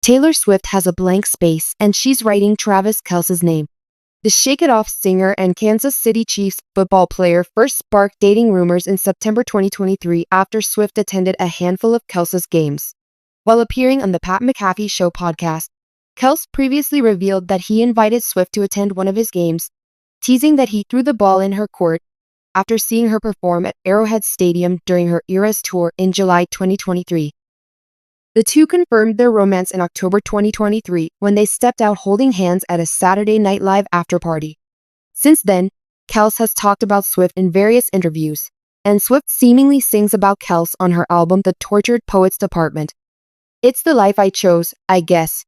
Taylor Swift has a blank space and she's writing Travis Kelce's name. The Shake It Off singer and Kansas City Chiefs football player first sparked dating rumors in September 2023 after Swift attended a handful of Kelce's games. While appearing on the Pat McAfee Show podcast, Kelce previously revealed that he invited Swift to attend one of his games, teasing that he threw the ball in her court after seeing her perform at Arrowhead Stadium during her Eras tour in July 2023. The two confirmed their romance in October 2023 when they stepped out holding hands at a Saturday Night Live after-party. Since then, Kelce has talked about Swift in various interviews, and Swift seemingly sings about Kelce on her album The Tortured Poets Department. "It's the life I chose, I guess,"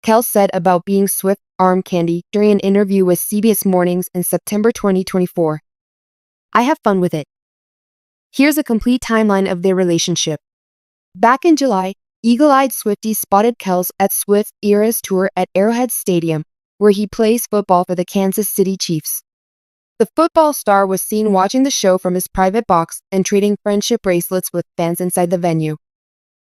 Kelce said about being Swift's arm candy during an interview with CBS Mornings in September 2024. "I have fun with it." Here's a complete timeline of their relationship. Back in July, eagle-eyed Swifties spotted Kelce at Swift's Eras tour at Arrowhead Stadium, where he plays football for the Kansas City Chiefs. The football star was seen watching the show from his private box and trading friendship bracelets with fans inside the venue.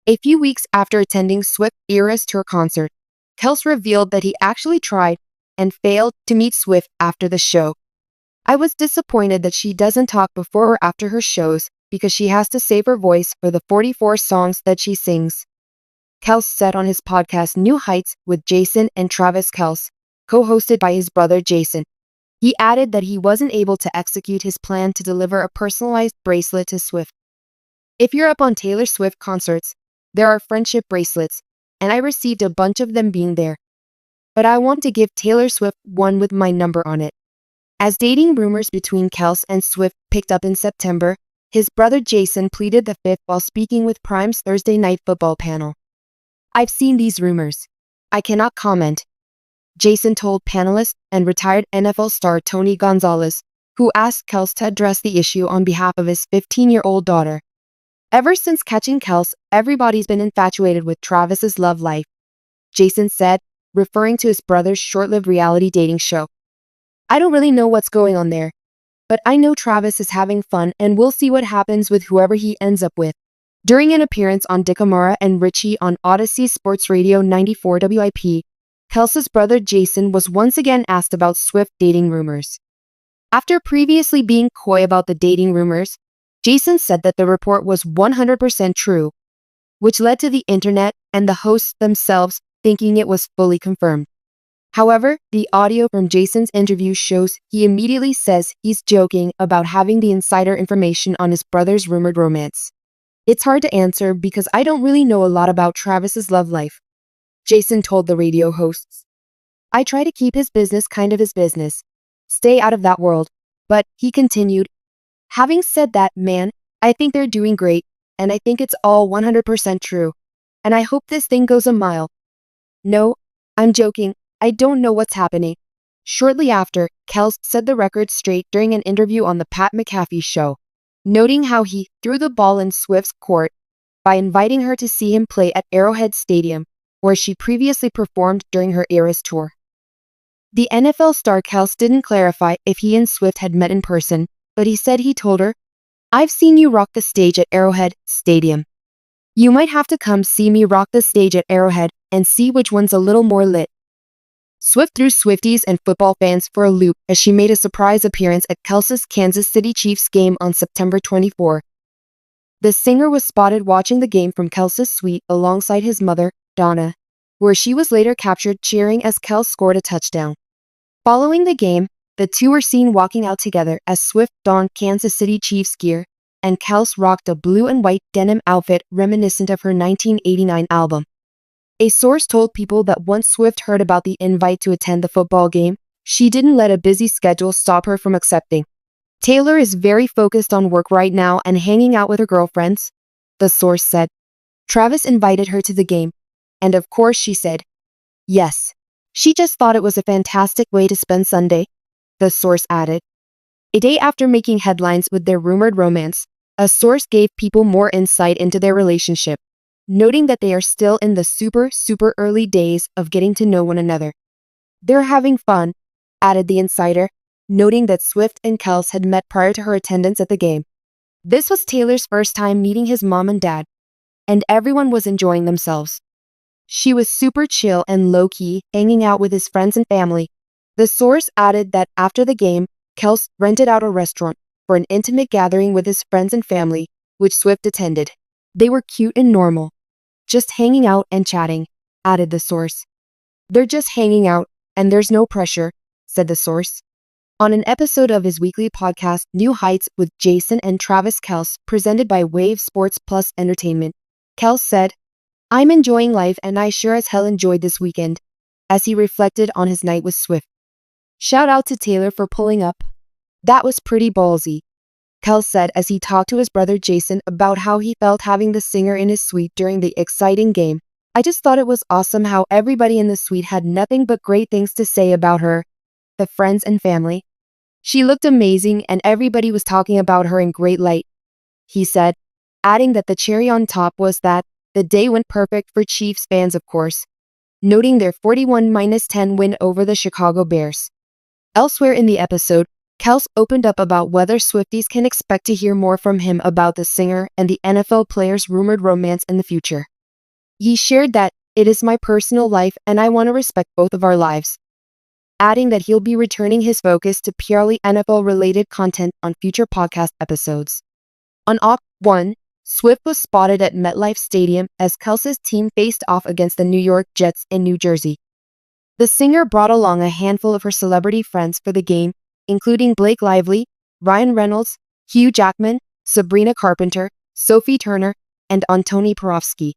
A few weeks after attending Swift's Eras tour concert, Kelce revealed that he actually tried and failed to meet Swift after the show. "I was disappointed that she doesn't talk before or after her shows because she has to save her voice for the 44 songs that she sings," Kelce said on his podcast New Heights with Jason and Travis Kelce, co-hosted by his brother Jason. He added that he wasn't able to execute his plan to deliver a personalized bracelet to Swift. "If you're up on Taylor Swift concerts, there are friendship bracelets, and I received a bunch of them being there. But I want to give Taylor Swift one with my number on it." As dating rumors between Kelce and Swift picked up in September, his brother Jason pleaded the fifth while speaking with Prime's Thursday Night Football panel. "I've seen these rumors. I cannot comment," Jason told panelist and retired NFL star Tony Gonzalez, who asked Kelce to address the issue on behalf of his 15-year-old daughter. "Ever since catching Kelce, everybody's been infatuated with Travis's love life," Jason said, referring to his brother's short-lived reality dating show. "I don't really know what's going on there, but I know Travis is having fun and we'll see what happens with whoever he ends up with." During an appearance on Dick Amara and Richie on Odyssey Sports Radio 94 WIP, Kelce's brother Jason was once again asked about Swift dating rumors. After previously being coy about the dating rumors, Jason said that the report was 100% true, which led to the internet and the hosts themselves thinking it was fully confirmed. However, the audio from Jason's interview shows he immediately says he's joking about having the insider information on his brother's rumored romance. "It's hard to answer because I don't really know a lot about Travis's love life," Jason told the radio hosts. "I try to keep his business kind of his business, stay out of that world," but he continued, "Having said that, man, I think they're doing great, and I think it's all 100% true, and I hope this thing goes a mile. No, I'm joking, I don't know what's happening." Shortly after, Kelce set the record straight during an interview on the Pat McAfee Show, noting how he threw the ball in Swift's court by inviting her to see him play at Arrowhead Stadium, where she previously performed during her Eras tour. The NFL star Kelce didn't clarify if he and Swift had met in person, but he said he told her, "I've seen you rock the stage at Arrowhead Stadium. You might have to come see me rock the stage at Arrowhead and see which one's a little more lit." Swift threw Swifties and football fans for a loop as she made a surprise appearance at Kelce's Kansas City Chiefs game on September 24. The singer was spotted watching the game from Kelce's suite alongside his mother, Donna, where she was later captured cheering as Kelce scored a touchdown. Following the game, the two were seen walking out together as Swift donned Kansas City Chiefs gear and Kelce rocked a blue and white denim outfit reminiscent of her 1989 album. A source told People that once Swift heard about the invite to attend the football game, she didn't let a busy schedule stop her from accepting. "Taylor is very focused on work right now and hanging out with her girlfriends," the source said. "Travis invited her to the game, and of course she said yes. She just thought it was a fantastic way to spend Sunday," the source added. A day after making headlines with their rumored romance, a source gave People more insight into their relationship, noting that they are still in the super early days of getting to know one another. "They're having fun," added the insider, noting that Swift and Kelce had met prior to her attendance at the game. This was Taylor's first time meeting his mom and dad, and everyone was enjoying themselves. She was super chill and low-key, hanging out with his friends and family. The source added that after the game, Kelce rented out a restaurant for an intimate gathering with his friends and family, which Swift attended. They were cute and normal. Just hanging out and chatting, added the source. They're just hanging out, and there's no pressure, said the source. On an episode of his weekly podcast, New Heights with Jason and Travis Kelce, presented by Wave Sports Plus Entertainment, Kelce said, "I'm enjoying life and I sure as hell enjoyed this weekend," as he reflected on his night with Swift. Shout out to Taylor for pulling up. That was pretty ballsy, Kelce said as he talked to his brother Jason about how he felt having the singer in his suite during the exciting game. "I just thought it was awesome how everybody in the suite had nothing but great things to say about her, the friends and family. She looked amazing and everybody was talking about her in great light," he said, adding that the cherry on top was that the day went perfect for Chiefs fans, of course, noting their 41-10 win over the Chicago Bears. Elsewhere in the episode, Kelce opened up about whether Swifties can expect to hear more from him about the singer and the NFL player's rumored romance in the future. He shared that, "It is my personal life and I want to respect both of our lives," adding that he'll be returning his focus to purely NFL-related content on future podcast episodes. On Oct. 1, Swift was spotted at MetLife Stadium as Kelce's team faced off against the New York Jets in New Jersey. The singer brought along a handful of her celebrity friends for the game, including Blake Lively, Ryan Reynolds, Hugh Jackman, Sabrina Carpenter, Sophie Turner, and Antoni Porowski.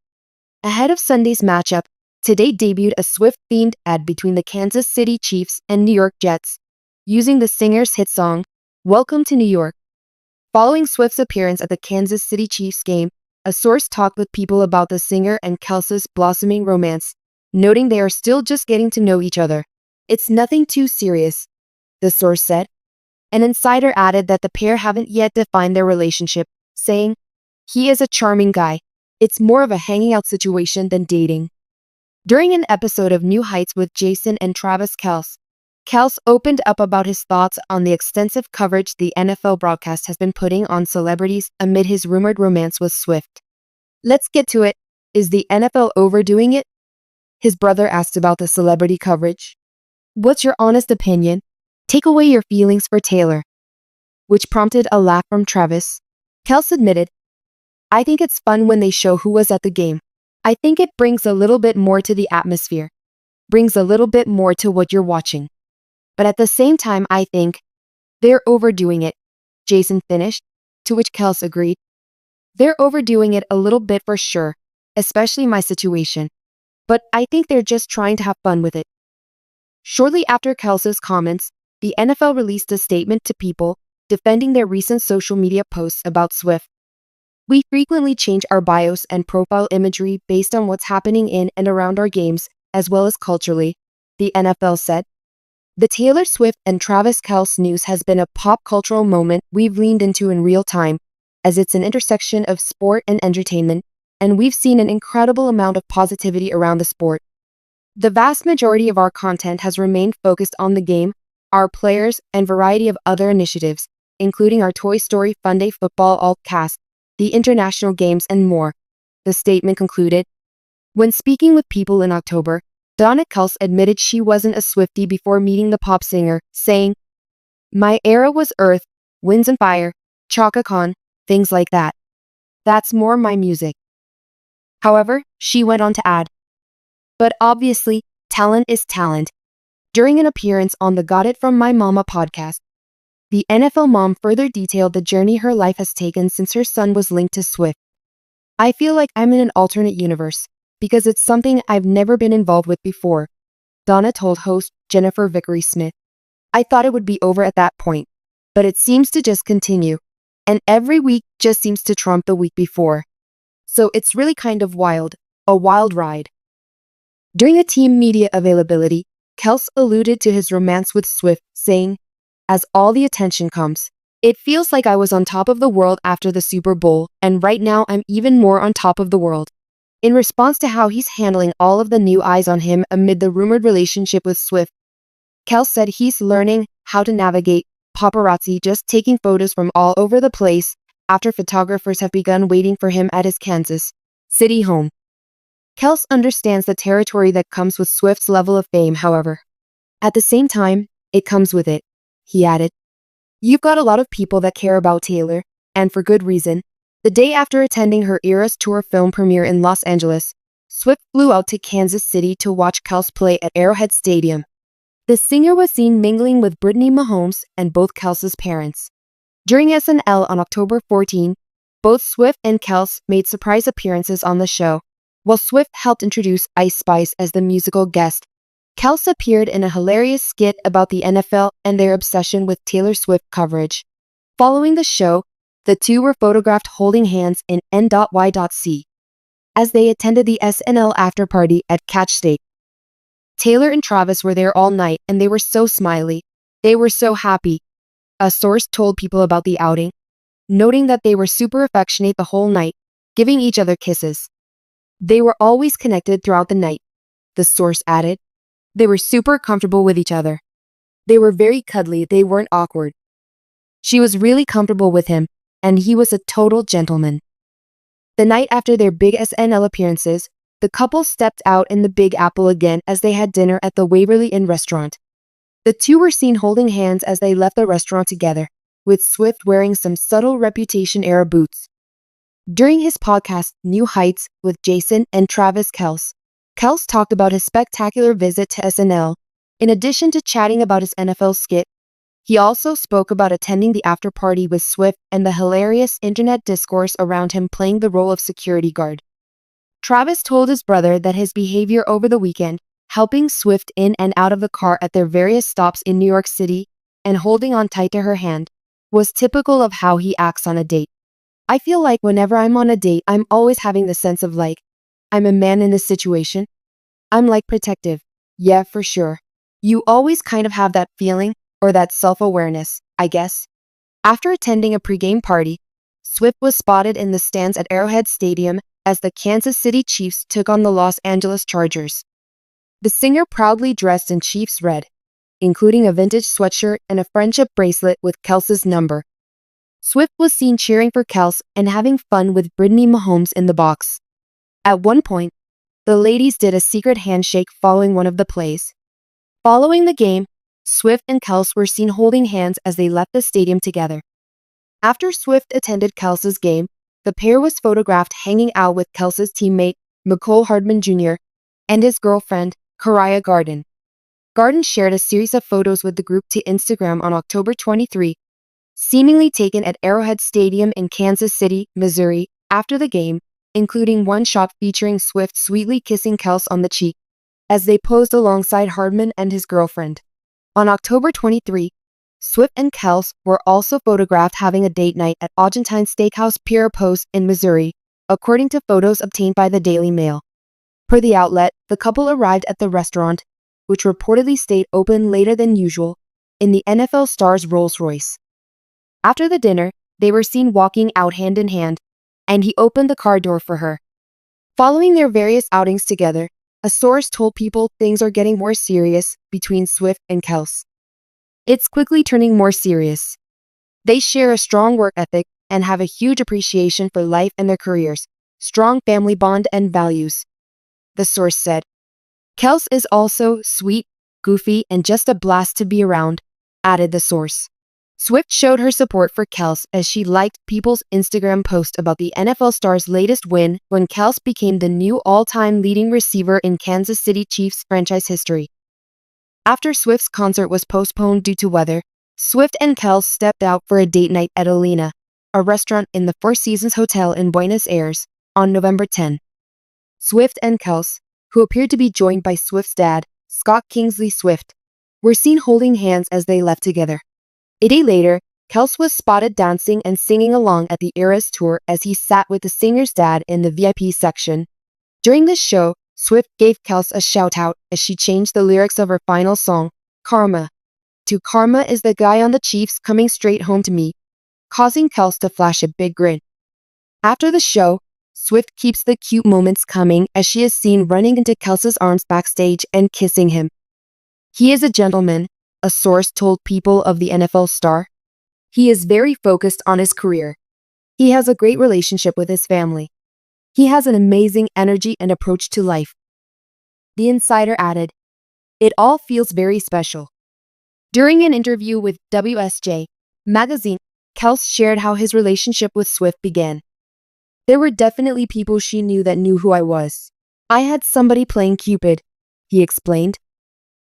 Ahead of Sunday's matchup, Today debuted a Swift-themed ad between the Kansas City Chiefs and New York Jets, using the singer's hit song, "Welcome to New York." Following Swift's appearance at the Kansas City Chiefs game, a source talked with people about the singer and Kelce's blossoming romance, noting they are still just getting to know each other. "It's nothing too serious," the source said. An insider added that the pair haven't yet defined their relationship, saying, "He is a charming guy. It's more of a hanging out situation than dating." During an episode of New Heights with Jason and Travis Kelce, Kelce opened up about his thoughts on the extensive coverage the NFL broadcast has been putting on celebrities amid his rumored romance with Swift. "Let's get to it. Is the NFL overdoing it?" his brother asked about the celebrity coverage. "What's your honest opinion? Take away your feelings for Taylor," which prompted a laugh from Travis. Kelce admitted, "I think it's fun when they show who was at the game. I think it brings a little bit more to the atmosphere, brings a little bit more to what you're watching. But at the same time, I think they're overdoing it," Jason finished, to which Kelce agreed. "They're overdoing it a little bit for sure, especially my situation. But I think they're just trying to have fun with it." Shortly after Kelce's comments, the NFL released a statement to people defending their recent social media posts about Swift. "We frequently change our bios and profile imagery based on what's happening in and around our games, as well as culturally," the NFL said. "The Taylor Swift and Travis Kelce news has been a pop cultural moment we've leaned into in real time, as it's an intersection of sport and entertainment, and we've seen an incredible amount of positivity around the sport. The vast majority of our content has remained focused on the game, our players, and variety of other initiatives, including our Toy Story Funday Football alt-cast, the international games, and more," the statement concluded. When speaking with people in October, Donna Kelce admitted she wasn't a Swiftie before meeting the pop singer, saying, "My era was Earth, Winds and Fire, Chaka Khan, things like that. That's more my music." However, she went on to add, "But obviously, talent is talent." During an appearance on the Got It From My Mama podcast, the NFL mom further detailed the journey her life has taken since her son was linked to Swift. "I feel like I'm in an alternate universe, because it's something I've never been involved with before," Donna told host Jennifer Vickery-Smith. "I thought it would be over at that point, but it seems to just continue, and every week just seems to trump the week before. So it's really kind of wild, a wild ride." During a team media availability, Kelce alluded to his romance with Swift, saying, "As all the attention comes, it feels like I was on top of the world after the Super Bowl, and right now I'm even more on top of the world." In response to how he's handling all of the new eyes on him amid the rumored relationship with Swift, Kelce said he's learning how to navigate paparazzi just taking photos from all over the place after photographers have begun waiting for him at his Kansas City home. Kelce understands the territory that comes with Swift's level of fame, however. At the same time, it comes with it, he added. You've got a lot of people that care about Taylor, and for good reason. The day after attending her Eras Tour film premiere in Los Angeles, Swift flew out to Kansas City to watch Kelce play at Arrowhead Stadium. The singer was seen mingling with Brittany Mahomes and both Kelce's parents. During SNL on October 14, both Swift and Kelce made surprise appearances on the show, while Swift helped introduce Ice Spice as the musical guest. Kelce appeared in a hilarious skit about the NFL and their obsession with Taylor Swift coverage. Following the show, the two were photographed holding hands in N.Y.C. as they attended the SNL after-party at Catch State. Taylor and Travis were there all night and they were so smiley. They were so happy. A source told People about the outing, noting that they were super affectionate the whole night, giving each other kisses. They were always connected throughout the night, the source added. They were super comfortable with each other. They were very cuddly, they weren't awkward. She was really comfortable with him, and he was a total gentleman. The night after their big SNL appearances, the couple stepped out in the Big Apple again as they had dinner at the Waverly Inn restaurant. The two were seen holding hands as they left the restaurant together, with Swift wearing some subtle Reputation-era boots. During his podcast, New Heights, with Jason and Travis Kelce, Kelce talked about his spectacular visit to SNL. In addition to chatting about his NFL skit, he also spoke about attending the after-party with Swift and the hilarious internet discourse around him playing the role of security guard. Travis told his brother that his behavior over the weekend, helping Swift in and out of the car at their various stops in New York City and holding on tight to her hand, was typical of how he acts on a date. I feel like whenever I'm on a date, I'm always having the sense of like, I'm a man in this situation. I'm like protective. Yeah, for sure. You always kind of have that feeling, or that self-awareness, I guess. After attending a pregame party, Swift was spotted in the stands at Arrowhead Stadium as the Kansas City Chiefs took on the Los Angeles Chargers. The singer proudly dressed in Chiefs red, including a vintage sweatshirt and a friendship bracelet with Kelce's number. Swift was seen cheering for Kelce and having fun with Brittany Mahomes in the box. At one point, the ladies did a secret handshake following one of the plays. Following the game, Swift and Kelce were seen holding hands as they left the stadium together. After Swift attended Kelce's game, the pair was photographed hanging out with Kelce's teammate, McCole Hardman Jr., and his girlfriend, Kariah Garden. Garden shared a series of photos with the group to Instagram on October 23, seemingly taken at Arrowhead Stadium in Kansas City, Missouri, after the game, including one shot featuring Swift sweetly kissing Kelce on the cheek, as they posed alongside Hardman and his girlfriend. On October 23, Swift and Kelce were also photographed having a date night at Argentine Steakhouse Pier Post in Missouri, according to photos obtained by the Daily Mail. Per the outlet, the couple arrived at the restaurant, which reportedly stayed open later than usual, in the NFL star's Rolls-Royce. After the dinner, they were seen walking out hand in hand, and he opened the car door for her. Following their various outings together, a source told People things are getting more serious between Swift and Kelce. It's quickly turning more serious. They share a strong work ethic and have a huge appreciation for life and their careers, strong family bond and values, the source said. Kelce is also sweet, goofy, and just a blast to be around, added the source. Swift showed her support for Kelce as she liked People's Instagram post about the NFL star's latest win when Kelce became the new all-time leading receiver in Kansas City Chiefs franchise history. After Swift's concert was postponed due to weather, Swift and Kelce stepped out for a date night at Olina, a restaurant in the Four Seasons Hotel in Buenos Aires, on November 10. Swift and Kelce, who appeared to be joined by Swift's dad, Scott Kingsley Swift, were seen holding hands as they left together. A day later, Kelce was spotted dancing and singing along at the Eras Tour as he sat with the singer's dad in the VIP section. During this show, Swift gave Kelce a shout-out as she changed the lyrics of her final song, Karma, to "Karma is the guy on the Chiefs coming straight home to me," causing Kelce to flash a big grin. After the show, Swift keeps the cute moments coming as she is seen running into Kelce's arms backstage and kissing him. He is a gentleman, a source told People of the NFL star. He is very focused on his career. He has a great relationship with his family. He has an amazing energy and approach to life. The insider added, "It all feels very special." During an interview with WSJ magazine, Kelce shared how his relationship with Swift began. "There were definitely people she knew that knew who I was. I had somebody playing Cupid," he explained.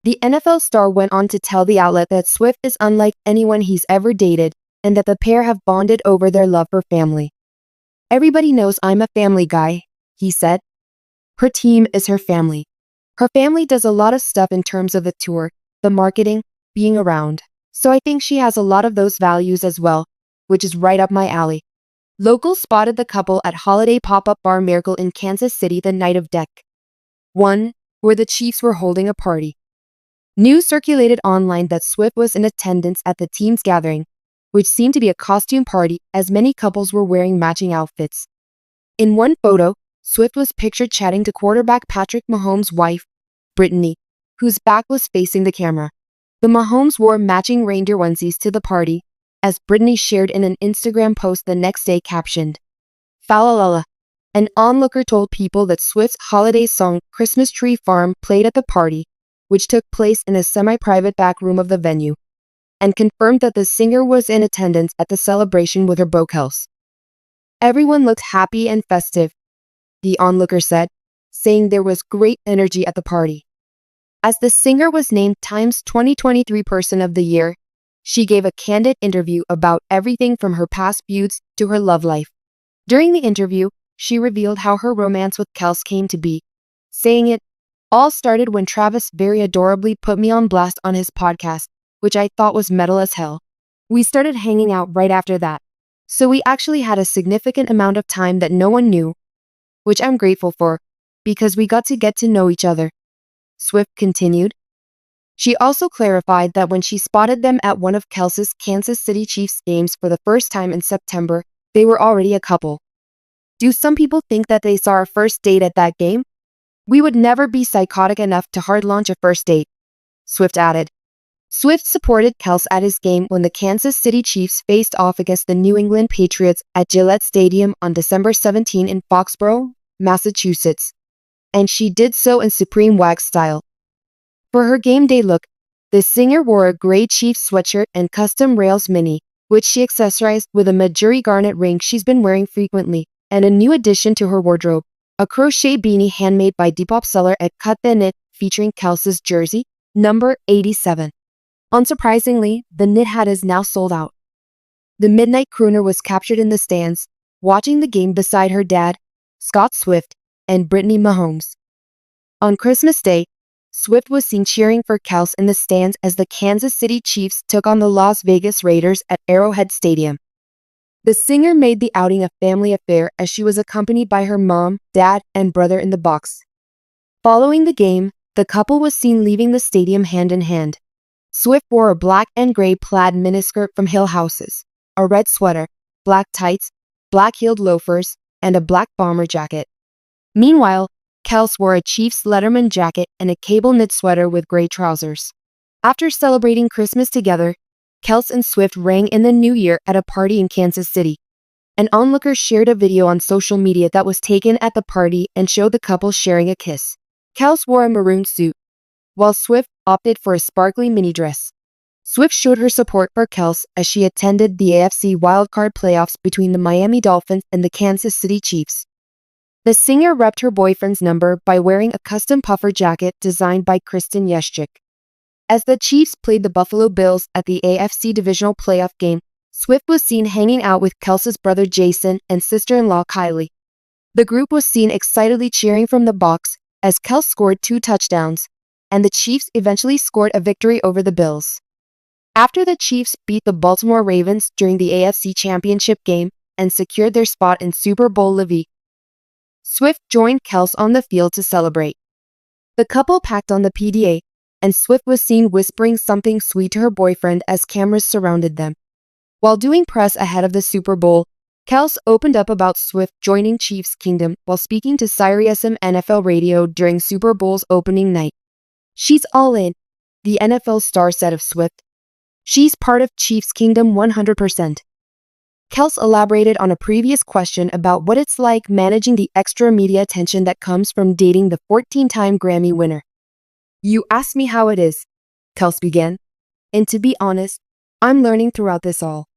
The NFL star went on to tell the outlet that Swift is unlike anyone he's ever dated and that the pair have bonded over their love for family. "Everybody knows I'm a family guy," he said. "Her team is her family. Her family does a lot of stuff in terms of the tour, the marketing, being around. So I think she has a lot of those values as well, which is right up my alley." Locals spotted the couple at holiday pop-up bar Miracle in Kansas City the night of Deck 1, where the Chiefs were holding a party. News circulated online that Swift was in attendance at the team's gathering, which seemed to be a costume party as many couples were wearing matching outfits. In one photo, Swift was pictured chatting to quarterback Patrick Mahomes' wife, Brittany, whose back was facing the camera. The Mahomes wore matching reindeer onesies to the party, as Brittany shared in an Instagram post the next day captioned, "Falalala." An onlooker told People that Swift's holiday song Christmas Tree Farm played at the party, which took place in a semi-private back room of the venue, and confirmed that the singer was in attendance at the celebration with her beau Kelce. "Everyone looked happy and festive," the onlooker said, saying there was great energy at the party. As the singer was named Time's 2023 Person of the Year, she gave a candid interview about everything from her past feuds to her love life. During the interview, she revealed how her romance with Kelce came to be, saying it all started when Travis very adorably put me on blast on his podcast, which I thought was metal as hell. We started hanging out right after that. So we actually had a significant amount of time that no one knew, which I'm grateful for, because we got to know each other," Swift continued. She also clarified that when she spotted them at one of Kelce's Kansas City Chiefs games for the first time in September, they were already a couple. "Do some people think that they saw our first date at that game? We would never be psychotic enough to hard launch a first date," Swift added. Swift supported Kelce at his game when the Kansas City Chiefs faced off against the New England Patriots at Gillette Stadium on December 17 in Foxborough, Massachusetts, and she did so in supreme wag style. For her game day look, the singer wore a gray Chiefs sweatshirt and custom Rails mini, which she accessorized with a Marjorie garnet ring she's been wearing frequently, and a new addition to her wardrobe, a crochet beanie handmade by Depop seller at Cut the Knit featuring Kelce's jersey, number 87. Unsurprisingly, the knit hat is now sold out. The Midnight Crooner was captured in the stands, watching the game beside her dad, Scott Swift, and Brittany Mahomes. On Christmas Day, Swift was seen cheering for Kelce in the stands as the Kansas City Chiefs took on the Las Vegas Raiders at Arrowhead Stadium. The singer made the outing a family affair as she was accompanied by her mom, dad, and brother in the box. Following the game, the couple was seen leaving the stadium hand in hand. Swift wore a black and gray plaid miniskirt from Hill Houses, a red sweater, black tights, black-heeled loafers, and a black bomber jacket. Meanwhile, Kelce wore a Chiefs Letterman jacket and a cable knit sweater with gray trousers. After celebrating Christmas together, Kelce and Swift rang in the new year at a party in Kansas City. An onlooker shared a video on social media that was taken at the party and showed the couple sharing a kiss. Kelce wore a maroon suit, while Swift opted for a sparkly mini dress. Swift showed her support for Kelce as she attended the AFC wildcard playoffs between the Miami Dolphins and the Kansas City Chiefs. The singer repped her boyfriend's number by wearing a custom puffer jacket designed by Kristen Yeschik. As the Chiefs played the Buffalo Bills at the AFC divisional playoff game, Swift was seen hanging out with Kelce's brother Jason and sister-in-law Kylie. The group was seen excitedly cheering from the box as Kelce scored 2 touchdowns, and the Chiefs eventually scored a victory over the Bills. After the Chiefs beat the Baltimore Ravens during the AFC Championship game and secured their spot in Super Bowl LV, Swift joined Kelce on the field to celebrate. The couple packed on the PDA, and Swift was seen whispering something sweet to her boyfriend as cameras surrounded them. While doing press ahead of the Super Bowl, Kelce opened up about Swift joining Chiefs Kingdom while speaking to SiriusXM NFL Radio during Super Bowl's opening night. "She's all in," the NFL star said of Swift. "She's part of Chiefs Kingdom 100%. Kels elaborated on a previous question about what it's like managing the extra media attention that comes from dating the 14-time Grammy winner. "You asked me how it is," Kels began, "and to be honest, I'm learning throughout this all."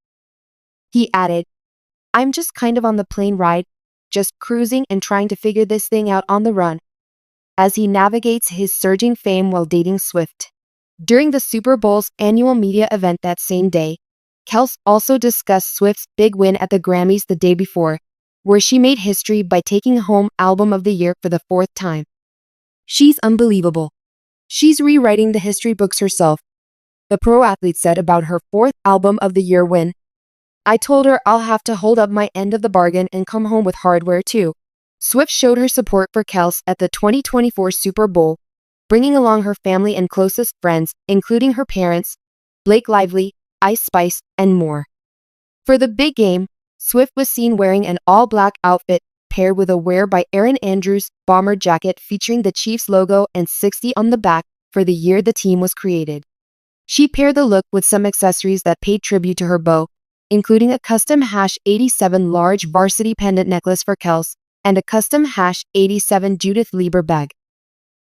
He added, "I'm just kind of on the plane ride, just cruising and trying to figure this thing out on the run," as he navigates his surging fame while dating Swift. During the Super Bowl's annual media event that same day, Kelce also discussed Swift's big win at the Grammys the day before, where she made history by taking home Album of the Year for the fourth time. "She's unbelievable. She's rewriting the history books herself," the pro athlete said about her fourth Album of the Year win. "I told her I'll have to hold up my end of the bargain and come home with hardware too." Swift showed her support for Kelce at the 2024 Super Bowl, bringing along her family and closest friends, including her parents, Blake Lively, Ice Spice, and more. For the big game, Swift was seen wearing an all-black outfit paired with a Wear by Erin Andrews bomber jacket featuring the Chiefs logo and 60 on the back for the year the team was created. She paired the look with some accessories that paid tribute to her beau, including a custom #87 large varsity pendant necklace for Kelce and a custom #87 Judith Lieber bag.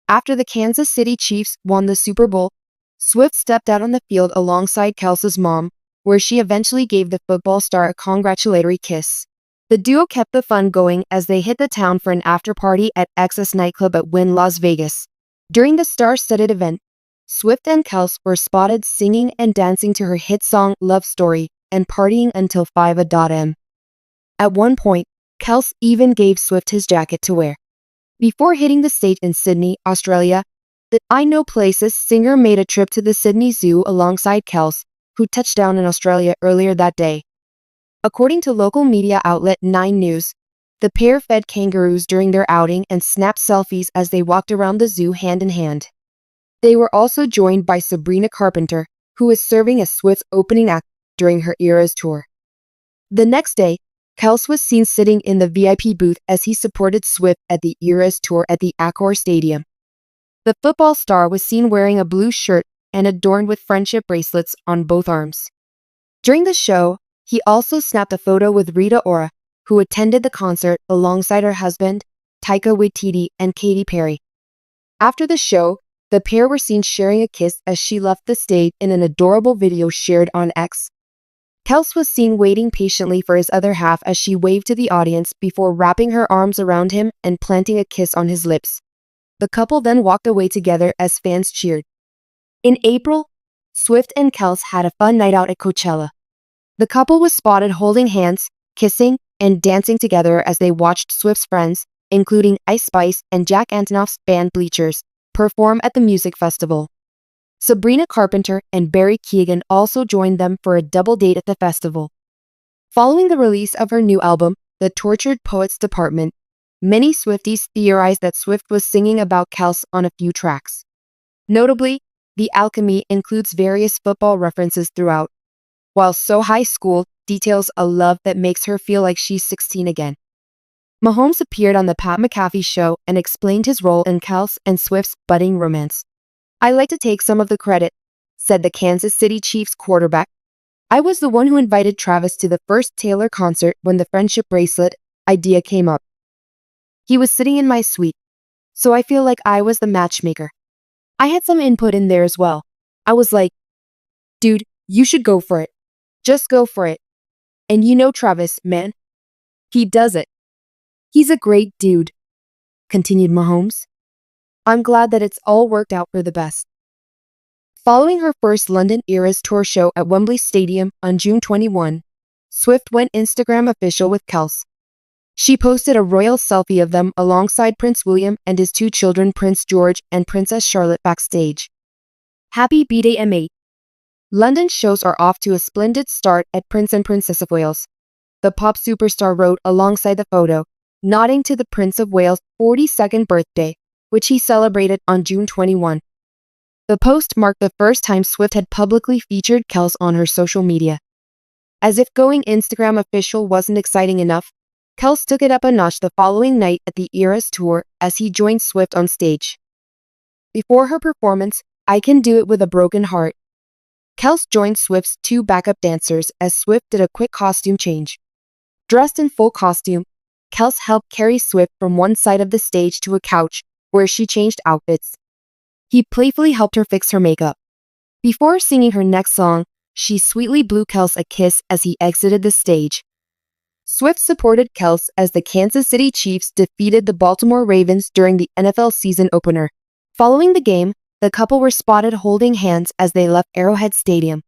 After the Kansas City Chiefs won the Super Bowl, Swift stepped out on the field alongside Kelce's mom, where she eventually gave the football star a congratulatory kiss. The duo kept the fun going as they hit the town for an after-party at Access nightclub at Wynn, Las Vegas. During the star-studded event, Swift and Kelce were spotted singing and dancing to her hit song Love Story and partying until 5 a.m. At one point, Kelce even gave Swift his jacket to wear. Before hitting the stage in Sydney, Australia, the I Know Places singer made a trip to the Sydney Zoo alongside Kelce, who touched down in Australia earlier that day. According to local media outlet 9 News, the pair fed kangaroos during their outing and snapped selfies as they walked around the zoo hand in hand. They were also joined by Sabrina Carpenter, who is serving as Swift's opening act during her Eras tour. The next day, Kelce was seen sitting in the VIP booth as he supported Swift at the Eras tour at the Accor Stadium. The football star was seen wearing a blue shirt and adorned with friendship bracelets on both arms. During the show, he also snapped a photo with Rita Ora, who attended the concert alongside her husband, Taika Waititi, and Katy Perry. After the show, the pair were seen sharing a kiss as she left the stage in an adorable video shared on X. Kelce was seen waiting patiently for his other half as she waved to the audience before wrapping her arms around him and planting a kiss on his lips. The couple then walked away together as fans cheered. In April, Swift and Kelce had a fun night out at Coachella. The couple was spotted holding hands, kissing, and dancing together as they watched Swift's friends, including Ice Spice and Jack Antonoff's band Bleachers, perform at the music festival. Sabrina Carpenter and Barry Keoghan also joined them for a double date at the festival. Following the release of her new album, The Tortured Poets Department, many Swifties theorized that Swift was singing about Kelce on a few tracks. Notably, The Alchemy includes various football references throughout, while So High School details a love that makes her feel like she's 16 again. Mahomes appeared on the Pat McAfee show and explained his role in Kelce and Swift's budding romance. "I like to take some of the credit," said the Kansas City Chiefs quarterback. "I was the one who invited Travis to the first Taylor concert when the friendship bracelet idea came up. He was sitting in my suite, so I feel like I was the matchmaker. I had some input in there as well. I was like, dude, you should go for it. Just go for it. And you know Travis, man. He does it. He's a great dude," continued Mahomes. "I'm glad that it's all worked out for the best." Following her first London Eras tour show at Wembley Stadium on June 21, Swift went Instagram official with Kelce. She posted a royal selfie of them alongside Prince William and his 2 children Prince George and Princess Charlotte backstage. "Happy B-Day M8. London shows are off to a splendid start at Prince and Princess of Wales," the pop superstar wrote alongside the photo, nodding to the Prince of Wales' 42nd birthday, which he celebrated on June 21. The post marked the first time Swift had publicly featured Kelce on her social media. As if going Instagram official wasn't exciting enough, Kelce took it up a notch the following night at the Eras tour as he joined Swift on stage. Before her performance, I Can Do It With a Broken Heart, Kelce joined Swift's 2 backup dancers as Swift did a quick costume change. Dressed in full costume, Kelce helped carry Swift from one side of the stage to a couch, where she changed outfits. He playfully helped her fix her makeup. Before singing her next song, she sweetly blew Kelce a kiss as he exited the stage. Swift supported Kelce as the Kansas City Chiefs defeated the Baltimore Ravens during the NFL season opener. Following the game, the couple were spotted holding hands as they left Arrowhead Stadium.